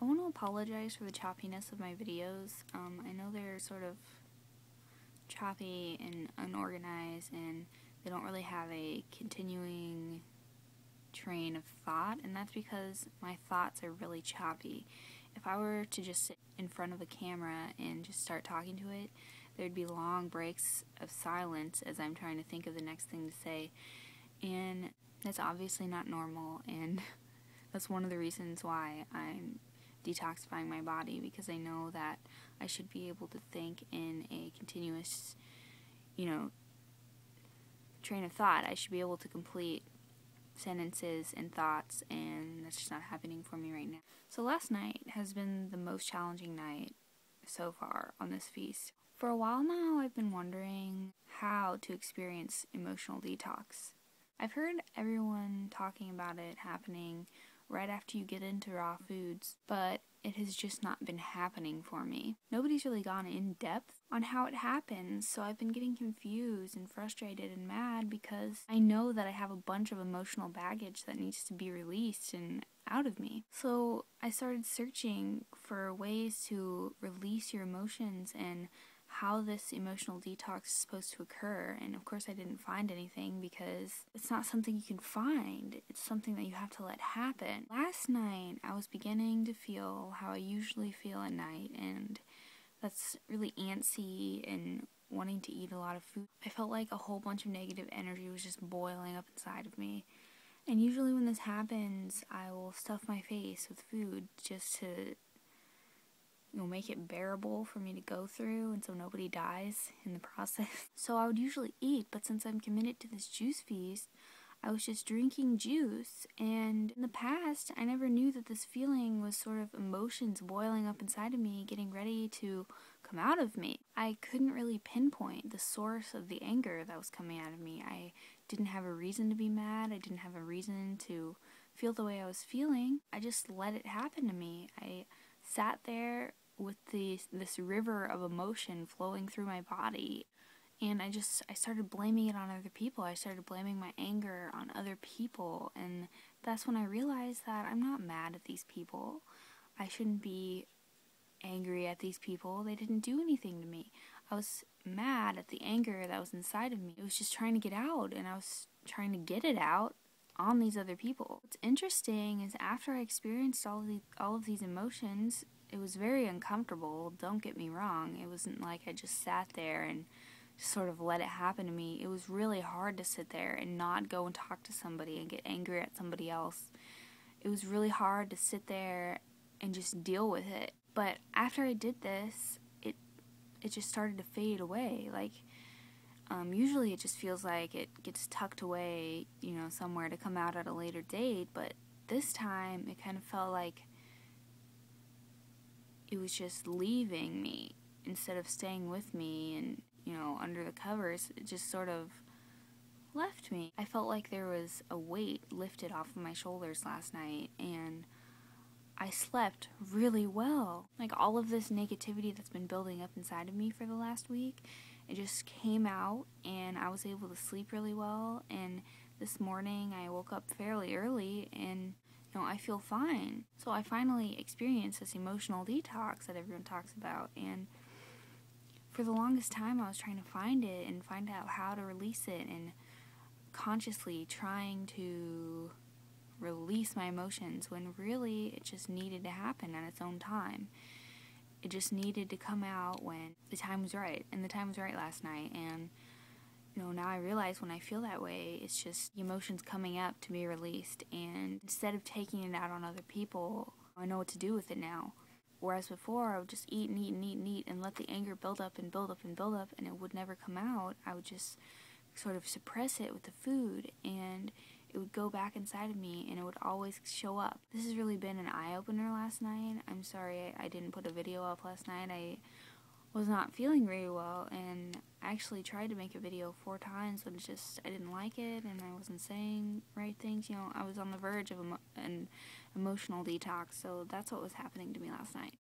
I want to apologize for the choppiness of my videos. I know they're sort of choppy and unorganized, and they don't really have a continuing train of thought, and that's because my thoughts are really choppy. If I were to just sit in front of a camera and just start talking to it, there'd be long breaks of silence as I'm trying to think of the next thing to say, and that's obviously not normal, and that's one of the reasons why I'm detoxifying my body, because I know that I should be able to think in a continuous, train of thought. I should be able to complete sentences and thoughts, and that's just not happening for me right now. So last night has been the most challenging night so far on this feast. For a while now, I've been wondering how to experience emotional detox. I've heard everyone talking about it happening right after you get into raw foods, but it has just not been happening for me. Nobody's really gone in depth on how it happens, so I've been getting confused and frustrated and mad because I know that I have a bunch of emotional baggage that needs to be released and out of me. So I started searching for ways to release your emotions and how this emotional detox is supposed to occur, and of course I didn't find anything because it's not something you can find. It's something that you have to let happen. Last night I was beginning to feel how I usually feel at night, and that's really antsy and wanting to eat a lot of food. I felt like a whole bunch of negative energy was just boiling up inside of me. And usually when this happens, I will stuff my face with food just to make it bearable for me to go through, and so nobody dies in the process. So I would usually eat, but since I'm committed to this juice feast, I was just drinking juice, and in the past, I never knew that this feeling was sort of emotions boiling up inside of me, getting ready to come out of me. I couldn't really pinpoint the source of the anger that was coming out of me. I didn't have a reason to be mad. I didn't have a reason to feel the way I was feeling. I just let it happen to me. I sat there with this river of emotion flowing through my body, and I started blaming it on other people. I started blaming my anger on other people, and that's when I realized that I'm not mad at these people. I shouldn't be angry at these people. They didn't do anything to me. I was mad at the anger that was inside of me. It was just trying to get out, and I was trying to get it out on these other people. What's interesting is after I experienced all of these emotions, it was very uncomfortable, don't get me wrong. It wasn't like I just sat there and just sort of let it happen to me. It was really hard to sit there and not go and talk to somebody and get angry at somebody else. It was really hard to sit there and just deal with it. But after I did this, it just started to fade away. Usually it just feels like it gets tucked away, somewhere to come out at a later date, but this time it kind of felt like it was just leaving me instead of staying with me and, under the covers. It just sort of left me. I felt like there was a weight lifted off of my shoulders last night, and I slept really well. Like, all of this negativity that's been building up inside of me for the last week, it just came out, and I was able to sleep really well. And this morning I woke up fairly early, and I feel fine. So I finally experienced this emotional detox that everyone talks about, and for the longest time I was trying to find it and find out how to release it, and consciously trying to release my emotions when really it just needed to happen at its own time. It just needed to come out when the time was right, and the time was right last night. And now I realize when I feel that way, it's just the emotions coming up to be released, and instead of taking it out on other people, I know what to do with it now. Whereas before, I would just eat and eat and eat and eat and let the anger build up and build up and build up, and it would never come out. I would just sort of suppress it with the food, and it would go back inside of me, and it would always show up. This has really been an eye-opener last night. I'm sorry I didn't put a video up last night. I was not feeling very well, and I actually tried to make a video 4 times, but I didn't like it, and I wasn't saying right things. I was on the verge of an emotional detox, so that's what was happening to me last night.